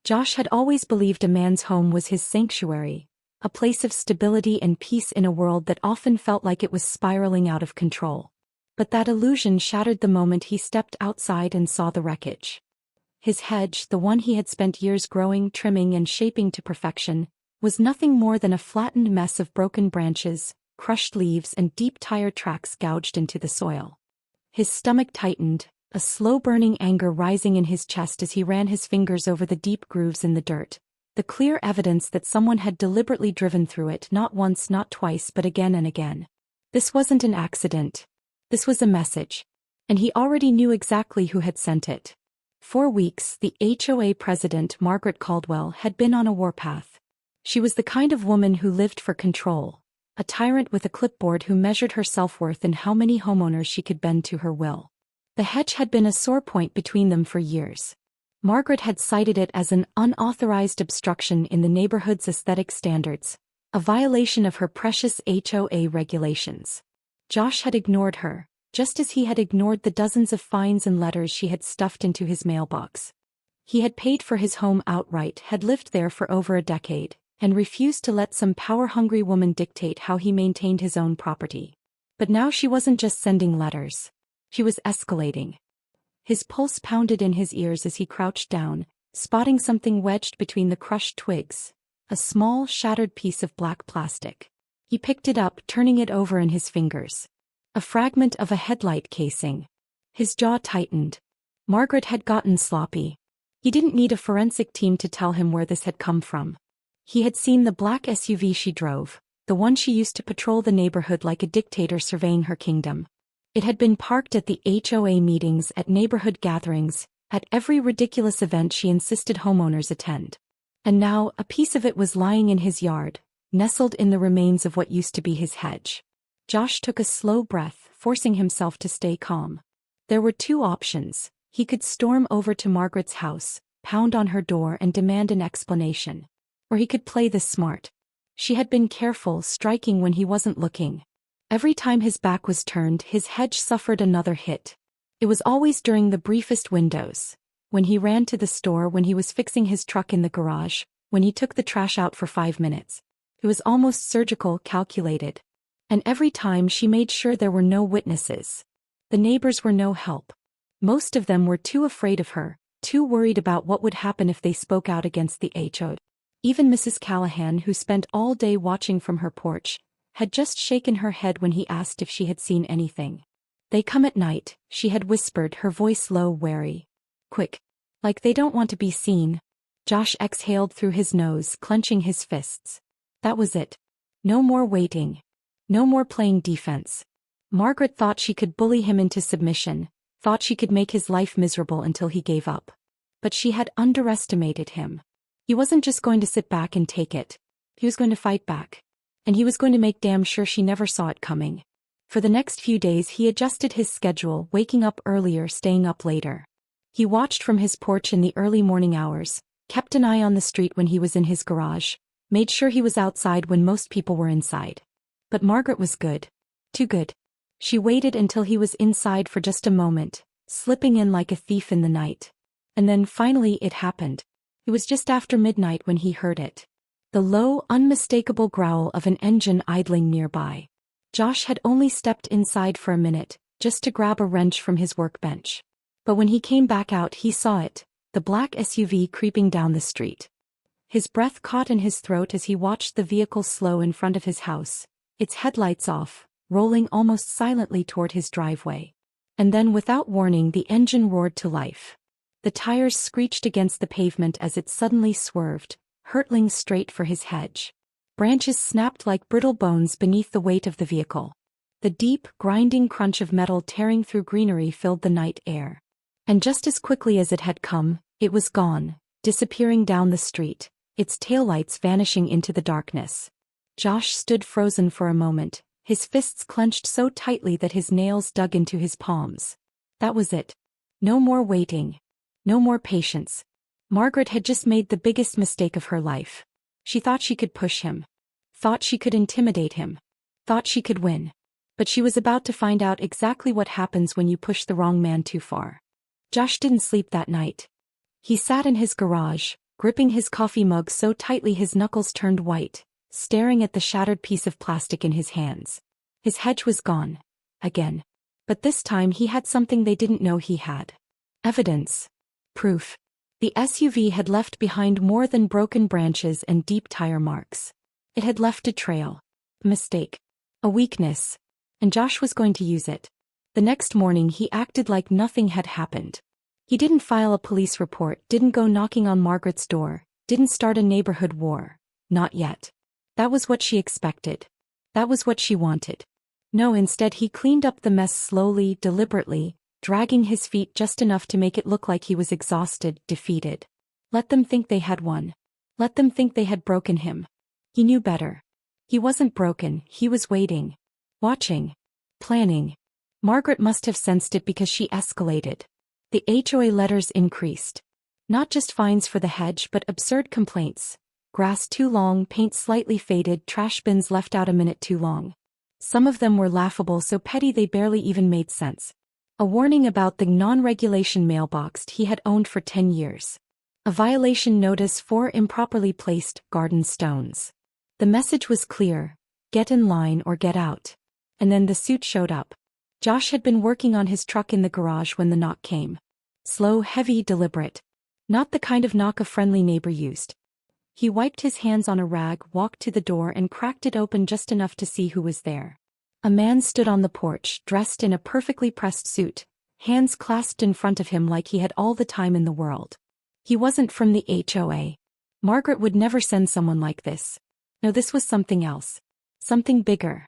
Josh had always believed a man's home was his sanctuary, a place of stability and peace in a world that often felt like it was spiraling out of control. But that illusion shattered the moment he stepped outside and saw the wreckage. His hedge, the one he had spent years growing, trimming and shaping to perfection, was nothing more than a flattened mess of broken branches, crushed leaves and deep tire tracks gouged into the soil. His stomach tightened, a slow-burning anger rising in his chest as he ran his fingers over the deep grooves in the dirt, the clear evidence that someone had deliberately driven through it not once, not twice, but again and again. This wasn't an accident. This was a message. And he already knew exactly who had sent it. For weeks, the HOA president, Margaret Caldwell, had been on a warpath. She was the kind of woman who lived for control, a tyrant with a clipboard who measured her self-worth in how many homeowners she could bend to her will. The hedge had been a sore point between them for years. Margaret had cited it as an unauthorized obstruction in the neighborhood's aesthetic standards, a violation of her precious HOA regulations. Josh had ignored her, just as he had ignored the dozens of fines and letters she had stuffed into his mailbox. He had paid for his home outright, had lived there for over a decade, and refused to let some power-hungry woman dictate how he maintained his own property. But now she wasn't just sending letters. She was escalating. His pulse pounded in his ears as he crouched down, spotting something wedged between the crushed twigs, a small, shattered piece of black plastic. He picked it up, turning it over in his fingers. A fragment of a headlight casing. His jaw tightened. Margaret had gotten sloppy. He didn't need a forensic team to tell him where this had come from. He had seen the black SUV she drove, the one she used to patrol the neighborhood like a dictator surveying her kingdom. It had been parked at the HOA meetings, at neighborhood gatherings, at every ridiculous event she insisted homeowners attend. And now, a piece of it was lying in his yard, nestled in the remains of what used to be his hedge. Josh took a slow breath, forcing himself to stay calm. There were two options. He could storm over to Margaret's house, pound on her door and demand an explanation. Or he could play this smart. She had been careful, striking when he wasn't looking. Every time his back was turned, his hedge suffered another hit. It was always during the briefest windows. When he ran to the store, when he was fixing his truck in the garage, when he took the trash out for 5 minutes. It was almost surgical, calculated. And every time she made sure there were no witnesses. The neighbors were no help. Most of them were too afraid of her, too worried about what would happen if they spoke out against the HOA. Even Mrs. Callahan, who spent all day watching from her porch, had just shaken her head when he asked if she had seen anything. "They come at night," she had whispered, her voice low, wary. "Quick. Like they don't want to be seen." Josh exhaled through his nose, clenching his fists. That was it. No more waiting. No more playing defense. Margaret thought she could bully him into submission, thought she could make his life miserable until he gave up. But she had underestimated him. He wasn't just going to sit back and take it. He was going to fight back. And he was going to make damn sure she never saw it coming. For the next few days he adjusted his schedule, waking up earlier, staying up later. He watched from his porch in the early morning hours, kept an eye on the street when he was in his garage, made sure he was outside when most people were inside. But Margaret was good. Too good. She waited until he was inside for just a moment, slipping in like a thief in the night. And then finally it happened. It was just after midnight when he heard it. The low, unmistakable growl of an engine idling nearby. Josh had only stepped inside for a minute, just to grab a wrench from his workbench. But when he came back out he saw it, the black SUV creeping down the street. His breath caught in his throat as he watched the vehicle slow in front of his house, its headlights off, rolling almost silently toward his driveway. And then without warning the engine roared to life. The tires screeched against the pavement as it suddenly swerved, hurtling straight for his hedge. Branches snapped like brittle bones beneath the weight of the vehicle. The deep, grinding crunch of metal tearing through greenery filled the night air. And just as quickly as it had come, it was gone, disappearing down the street, its taillights vanishing into the darkness. Josh stood frozen for a moment, his fists clenched so tightly that his nails dug into his palms. That was it. No more waiting. No more patience. Margaret had just made the biggest mistake of her life. She thought she could push him. Thought she could intimidate him. Thought she could win. But she was about to find out exactly what happens when you push the wrong man too far. Josh didn't sleep that night. He sat in his garage, gripping his coffee mug so tightly his knuckles turned white, staring at the shattered piece of plastic in his hands. His hedge was gone. Again. But this time he had something they didn't know he had. Evidence. Proof. The SUV had left behind more than broken branches and deep tire marks. It had left a trail. A mistake. A weakness. And Josh was going to use it. The next morning he acted like nothing had happened. He didn't file a police report, didn't go knocking on Margaret's door, didn't start a neighborhood war. Not yet. That was what she expected. That was what she wanted. No, instead he cleaned up the mess slowly, deliberately, dragging his feet just enough to make it look like he was exhausted, defeated. Let them think they had won. Let them think they had broken him. He knew better. He wasn't broken, he was waiting. Watching. Planning. Margaret must have sensed it because she escalated. The HOA letters increased. Not just fines for the hedge but absurd complaints. Grass too long, paint slightly faded, trash bins left out a minute too long. Some of them were laughable, so petty they barely even made sense. A warning about the non-regulation mailbox he had owned for 10 years. A violation notice for improperly placed garden stones. The message was clear: get in line or get out. And then the suit showed up. Josh had been working on his truck in the garage when the knock came. Slow, heavy, deliberate. Not the kind of knock a friendly neighbor used. He wiped his hands on a rag, walked to the door and cracked it open just enough to see who was there. A man stood on the porch, dressed in a perfectly pressed suit, hands clasped in front of him like he had all the time in the world. He wasn't from the HOA. Margaret would never send someone like this. No, this was something else. Something bigger.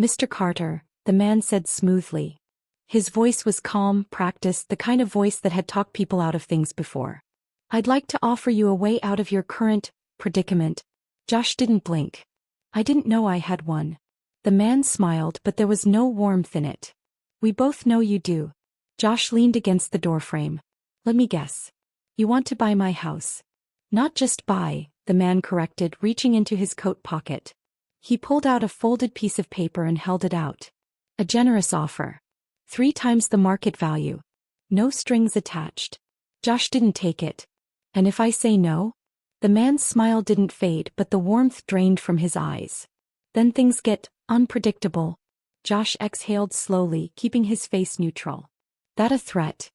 Mr. Carter, the man said smoothly. His voice was calm, practiced, the kind of voice that had talked people out of things before. I'd like to offer you a way out of your current predicament. Josh didn't blink. I didn't know I had one. The man smiled, but there was no warmth in it. We both know you do. Josh leaned against the doorframe. Let me guess. You want to buy my house. Not just buy, the man corrected, reaching into his coat pocket. He pulled out a folded piece of paper and held it out. A generous offer. 3 times the market value. No strings attached. Josh didn't take it. And if I say no? The man's smile didn't fade, but the warmth drained from his eyes. Then things get unpredictable. Josh exhaled slowly, keeping his face neutral. That a threat?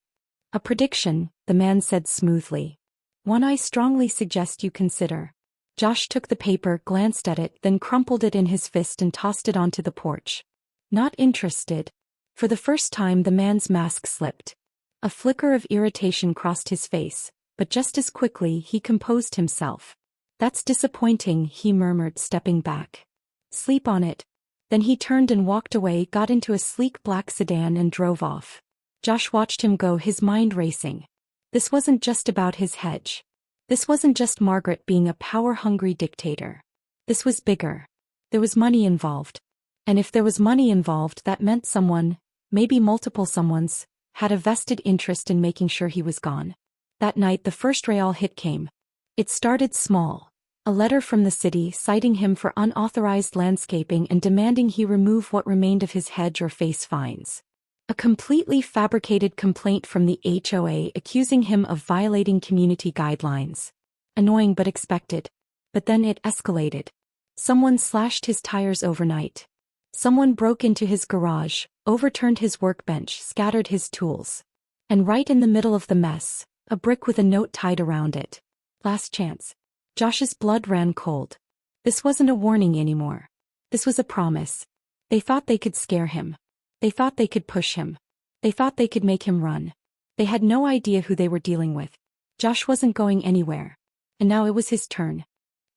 A prediction, the man said smoothly. One I strongly suggest you consider. Josh took the paper, glanced at it, then crumpled it in his fist and tossed it onto the porch. Not interested. For the first time the man's mask slipped. A flicker of irritation crossed his face, but just as quickly he composed himself. That's disappointing, he murmured, stepping back. Sleep on it. Then he turned and walked away, got into a sleek black sedan and drove off. Josh watched him go, his mind racing. This wasn't just about his hedge. This wasn't just Margaret being a power-hungry dictator. This was bigger. There was money involved. And if there was money involved, that meant someone, maybe multiple someones, had a vested interest in making sure he was gone. That night the first real hit came. It started small. A letter from the city citing him for unauthorized landscaping and demanding he remove what remained of his hedge or face fines. A completely fabricated complaint from the HOA accusing him of violating community guidelines. Annoying but expected. But then it escalated. Someone slashed his tires overnight. Someone broke into his garage, overturned his workbench, scattered his tools. And right in the middle of the mess, a brick with a note tied around it. Last chance. Josh's blood ran cold. This wasn't a warning anymore. This was a promise. They thought they could scare him. They thought they could push him. They thought they could make him run. They had no idea who they were dealing with. Josh wasn't going anywhere. And now it was his turn.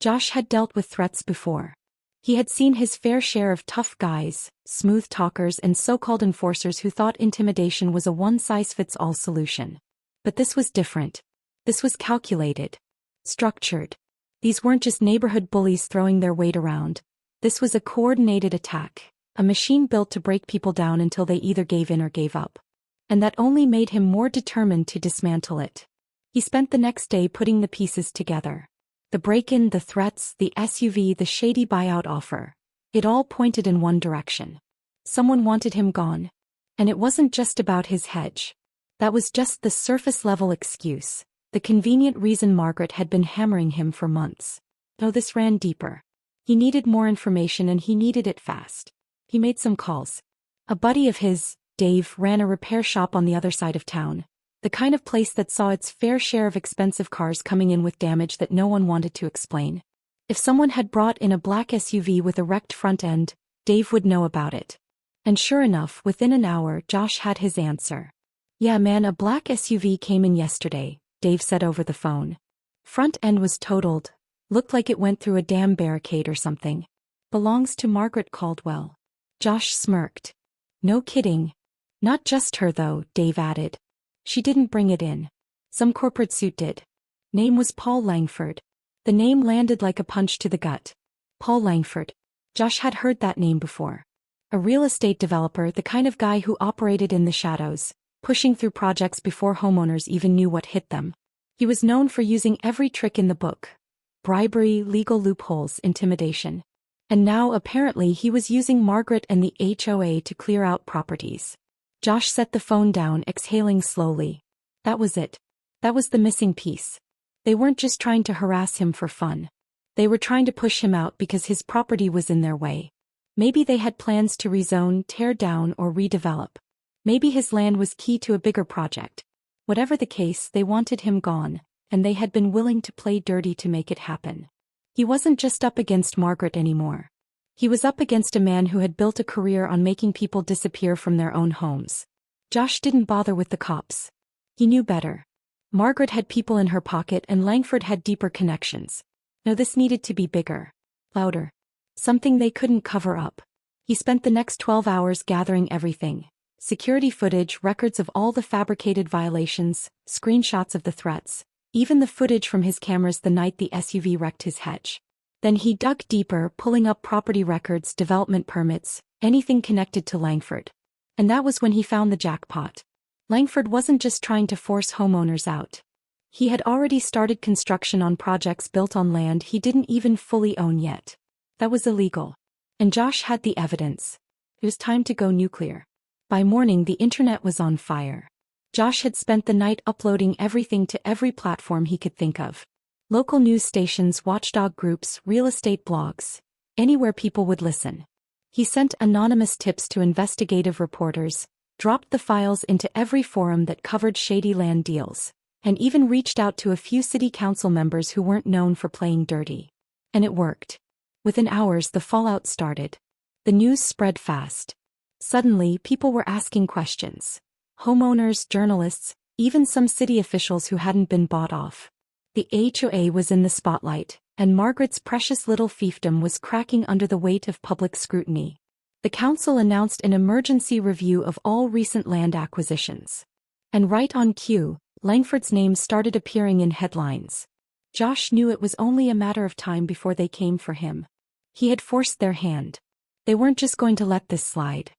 Josh had dealt with threats before. He had seen his fair share of tough guys, smooth talkers and so-called enforcers who thought intimidation was a one-size-fits-all solution. But this was different. This was calculated. Structured. These weren't just neighborhood bullies throwing their weight around. This was a coordinated attack. A machine built to break people down until they either gave in or gave up. And that only made him more determined to dismantle it. He spent the next day putting the pieces together. The break-in, the threats, the SUV, the shady buyout offer. It all pointed in one direction. Someone wanted him gone. And it wasn't just about his hedge. That was just the surface-level excuse. The convenient reason Margaret had been hammering him for months. Oh, this ran deeper. He needed more information and he needed it fast. He made some calls. A buddy of his, Dave, ran a repair shop on the other side of town. The kind of place that saw its fair share of expensive cars coming in with damage that no one wanted to explain. If someone had brought in a black SUV with a wrecked front end, Dave would know about it. And sure enough, within an hour, Josh had his answer. Yeah man, a black SUV came in yesterday, Dave said over the phone. Front end was totaled. Looked like it went through a damn barricade or something. Belongs to Margaret Caldwell. Josh smirked. No kidding. Not just her though, Dave added. She didn't bring it in. Some corporate suit did. Name was Paul Langford. The name landed like a punch to the gut. Paul Langford. Josh had heard that name before. A real estate developer, the kind of guy who operated in the shadows, pushing through projects before homeowners even knew what hit them. He was known for using every trick in the book. Bribery, legal loopholes, intimidation. And now apparently he was using Margaret and the HOA to clear out properties. Josh set the phone down, exhaling slowly. That was it. That was the missing piece. They weren't just trying to harass him for fun. They were trying to push him out because his property was in their way. Maybe they had plans to rezone, tear down, or redevelop. Maybe his land was key to a bigger project. Whatever the case, they wanted him gone, and they had been willing to play dirty to make it happen. He wasn't just up against Margaret anymore. He was up against a man who had built a career on making people disappear from their own homes. Josh didn't bother with the cops. He knew better. Margaret had people in her pocket and Langford had deeper connections. No, this needed to be bigger. Louder. Something they couldn't cover up. He spent the next 12 hours gathering everything. Security footage, records of all the fabricated violations, screenshots of the threats, even the footage from his cameras the night the SUV wrecked his hedge. Then he dug deeper, pulling up property records, development permits, anything connected to Langford. And that was when he found the jackpot. Langford wasn't just trying to force homeowners out. He had already started construction on projects built on land he didn't even fully own yet. That was illegal. And Josh had the evidence. It was time to go nuclear. By morning the internet was on fire. Josh had spent the night uploading everything to every platform he could think of. Local news stations, watchdog groups, real estate blogs. Anywhere people would listen. He sent anonymous tips to investigative reporters, dropped the files into every forum that covered shady land deals, and even reached out to a few city council members who weren't known for playing dirty. And it worked. Within hours the fallout started. The news spread fast. Suddenly people were asking questions. Homeowners, journalists, even some city officials who hadn't been bought off. The HOA was in the spotlight, and Margaret's precious little fiefdom was cracking under the weight of public scrutiny. The council announced an emergency review of all recent land acquisitions. And right on cue, Langford's name started appearing in headlines. Josh knew it was only a matter of time before they came for him. He had forced their hand. They weren't just going to let this slide.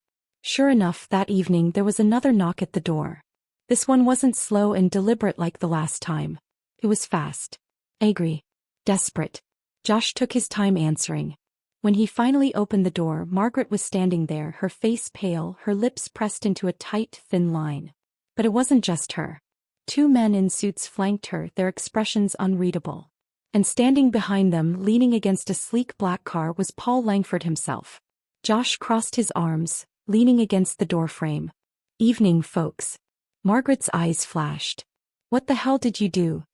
Sure enough, that evening there was another knock at the door. This one wasn't slow and deliberate like the last time. It was fast. Angry. Desperate. Josh took his time answering. When he finally opened the door, Margaret was standing there, her face pale, her lips pressed into a tight, thin line. But it wasn't just her. Two men in suits flanked her, their expressions unreadable. And standing behind them, leaning against a sleek black car, was Paul Langford himself. Josh crossed his arms, leaning against the doorframe. Evening, folks. Margaret's eyes flashed. What the hell did you do?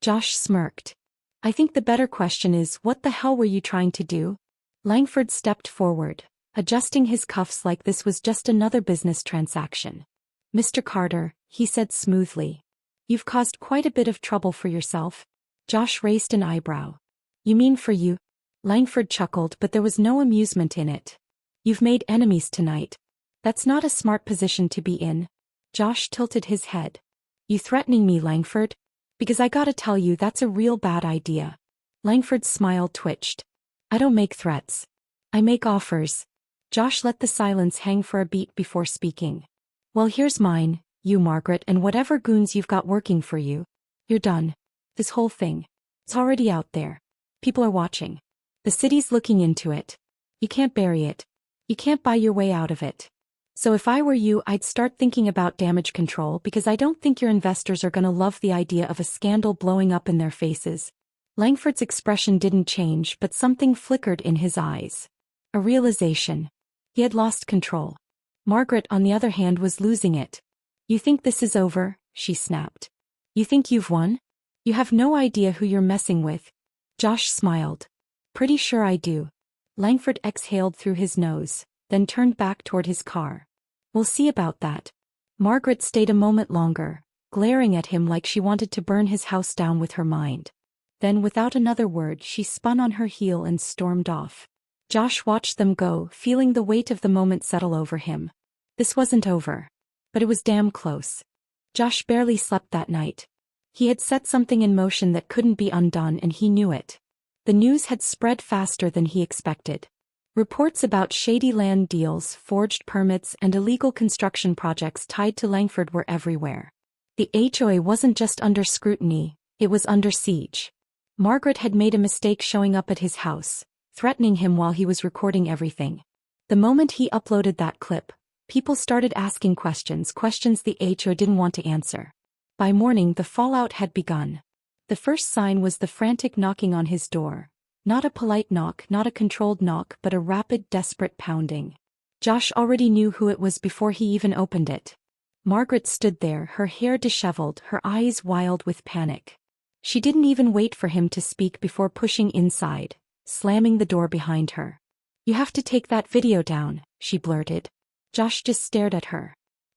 Josh smirked. I think the better question is, what the hell were you trying to do? Langford stepped forward, adjusting his cuffs like this was just another business transaction. Mr. Carter, he said smoothly. You've caused quite a bit of trouble for yourself. Josh raised an eyebrow. You mean for you? Langford chuckled, but there was no amusement in it. You've made enemies tonight. That's not a smart position to be in. Josh tilted his head. You threatening me, Langford? Because I gotta tell you, that's a real bad idea. Langford's smile twitched. I don't make threats. I make offers. Josh let the silence hang for a beat before speaking. Well, here's mine, you Margaret, and whatever goons you've got working for you. You're done. This whole thing. It's already out there. People are watching. The city's looking into it. You can't bury it. You can't buy your way out of it. So if I were you, I'd start thinking about damage control because I don't think your investors are gonna love the idea of a scandal blowing up in their faces. Langford's expression didn't change, but something flickered in his eyes. A realization. He had lost control. Margaret, on the other hand, was losing it. You think this is over? She snapped. You think you've won? You have no idea who you're messing with. Josh smiled. Pretty sure I do. Langford exhaled through his nose, then turned back toward his car. We'll see about that. Margaret stayed a moment longer, glaring at him like she wanted to burn his house down with her mind. Then without another word she spun on her heel and stormed off. Josh watched them go, feeling the weight of the moment settle over him. This wasn't over. But it was damn close. Josh barely slept that night. He had set something in motion that couldn't be undone, and he knew it. The news had spread faster than he expected. Reports about shady land deals, forged permits, and illegal construction projects tied to Langford were everywhere. The HOA wasn't just under scrutiny, it was under siege. Margaret had made a mistake showing up at his house, threatening him while he was recording everything. The moment he uploaded that clip, people started asking questions the HOA didn't want to answer. By morning the fallout had begun. The first sign was the frantic knocking on his door. Not a polite knock, not a controlled knock, but a rapid, desperate pounding. Josh already knew who it was before he even opened it. Margaret stood there, her hair disheveled, her eyes wild with panic. She didn't even wait for him to speak before pushing inside, slamming the door behind her. You have to take that video down, she blurted. Josh just stared at her.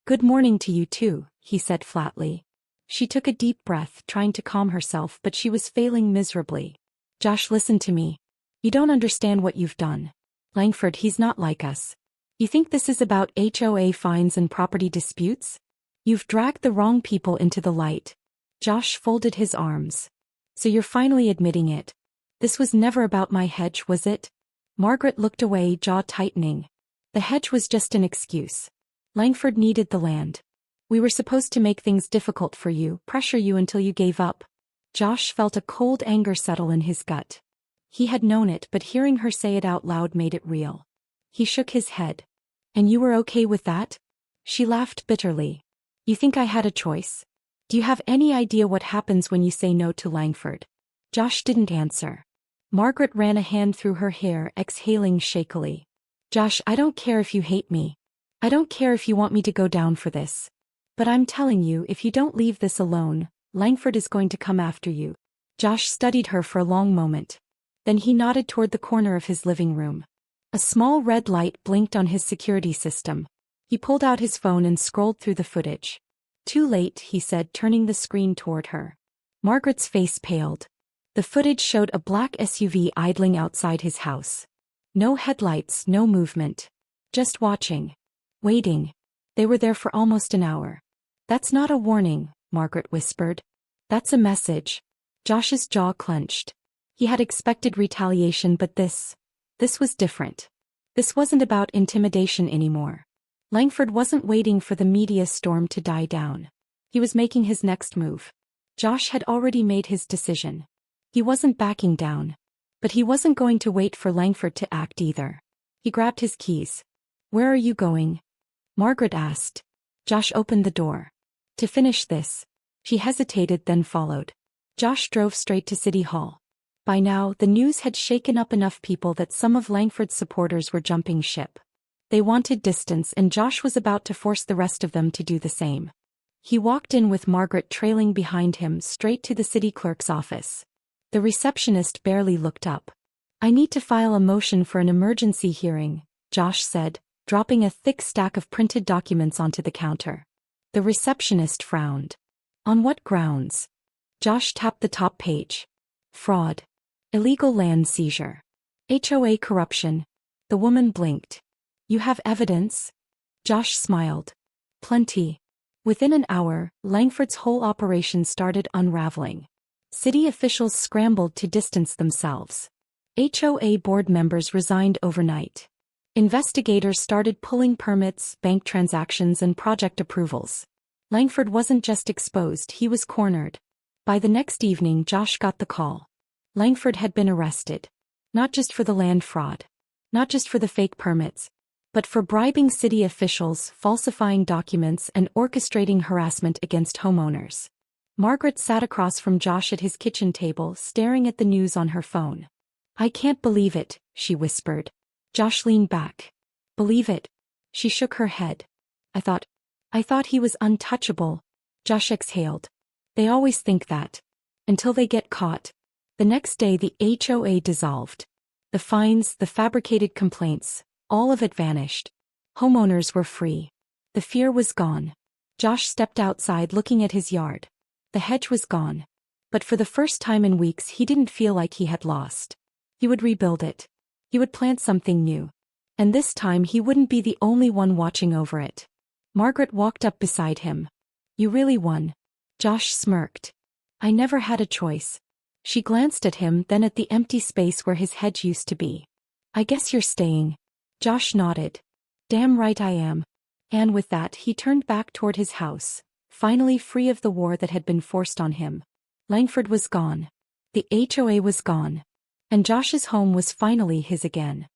Good morning to you too, he said flatly. She took a deep breath, trying to calm herself, but she was failing miserably. Josh, listen to me. You don't understand what you've done. Langford, he's not like us. You think this is about HOA fines and property disputes? You've dragged the wrong people into the light. Josh folded his arms. So you're finally admitting it. This was never about my hedge, was it? Margaret looked away, jaw tightening. The hedge was just an excuse. Langford needed the land. We were supposed to make things difficult for you, pressure you until you gave up. Josh felt a cold anger settle in his gut. He had known it, but hearing her say it out loud made it real. He shook his head. And you were okay with that? She laughed bitterly. You think I had a choice? Do you have any idea what happens when you say no to Langford? Josh didn't answer. Margaret ran a hand through her hair, exhaling shakily. Josh, I don't care if you hate me. I don't care if you want me to go down for this. But I'm telling you, if you don't leave this alone, Langford is going to come after you. Josh studied her for a long moment. Then he nodded toward the corner of his living room. A small red light blinked on his security system. He pulled out his phone and scrolled through the footage. Too late, he said, turning the screen toward her. Margaret's face paled. The footage showed a black SUV idling outside his house. No headlights, no movement. Just watching. Waiting. They were there for almost an hour. That's not a warning, Margaret whispered. That's a message. Josh's jaw clenched. He had expected retaliation, but this was different. This wasn't about intimidation anymore. Langford wasn't waiting for the media storm to die down. He was making his next move. Josh had already made his decision. He wasn't backing down. But he wasn't going to wait for Langford to act either. He grabbed his keys. Where are you going? Margaret asked. Josh opened the door. To finish this. She hesitated, then followed. Josh drove straight to City Hall. By now, the news had shaken up enough people that some of Langford's supporters were jumping ship. They wanted distance, and Josh was about to force the rest of them to do the same. He walked in with Margaret trailing behind him, straight to the city clerk's office. The receptionist barely looked up. I need to file a motion for an emergency hearing, Josh said, dropping a thick stack of printed documents onto the counter. The receptionist frowned. On what grounds? Josh tapped the top page. Fraud. Illegal land seizure. HOA corruption. The woman blinked. You have evidence? Josh smiled. Plenty. Within an hour, Langford's whole operation started unraveling. City officials scrambled to distance themselves. HOA board members resigned overnight. Investigators started pulling permits, bank transactions, and project approvals. Langford wasn't just exposed, he was cornered. By the next evening, Josh got the call. Langford had been arrested. Not just for the land fraud. Not just for the fake permits. but for bribing city officials, falsifying documents, and orchestrating harassment against homeowners. Margaret sat across from Josh at his kitchen table, staring at the news on her phone. "I can't believe it," she whispered. Josh leaned back. "Believe it?" She shook her head. I thought he was untouchable." Josh exhaled. "They always think that. Until they get caught." The next day the HOA dissolved. The fines, the fabricated complaints, all of it vanished. Homeowners were free. The fear was gone. Josh stepped outside looking at his yard. The hedge was gone. But for the first time in weeks he didn't feel like he had lost. He would rebuild it. He would plant something new. And this time he wouldn't be the only one watching over it. Margaret walked up beside him. "You really won." Josh smirked. "I never had a choice." She glanced at him, then at the empty space where his hedge used to be. "I guess you're staying." Josh nodded. "Damn right I am." And with that he turned back toward his house, finally free of the war that had been forced on him. Langford was gone. The HOA was gone. And Josh's home was finally his again.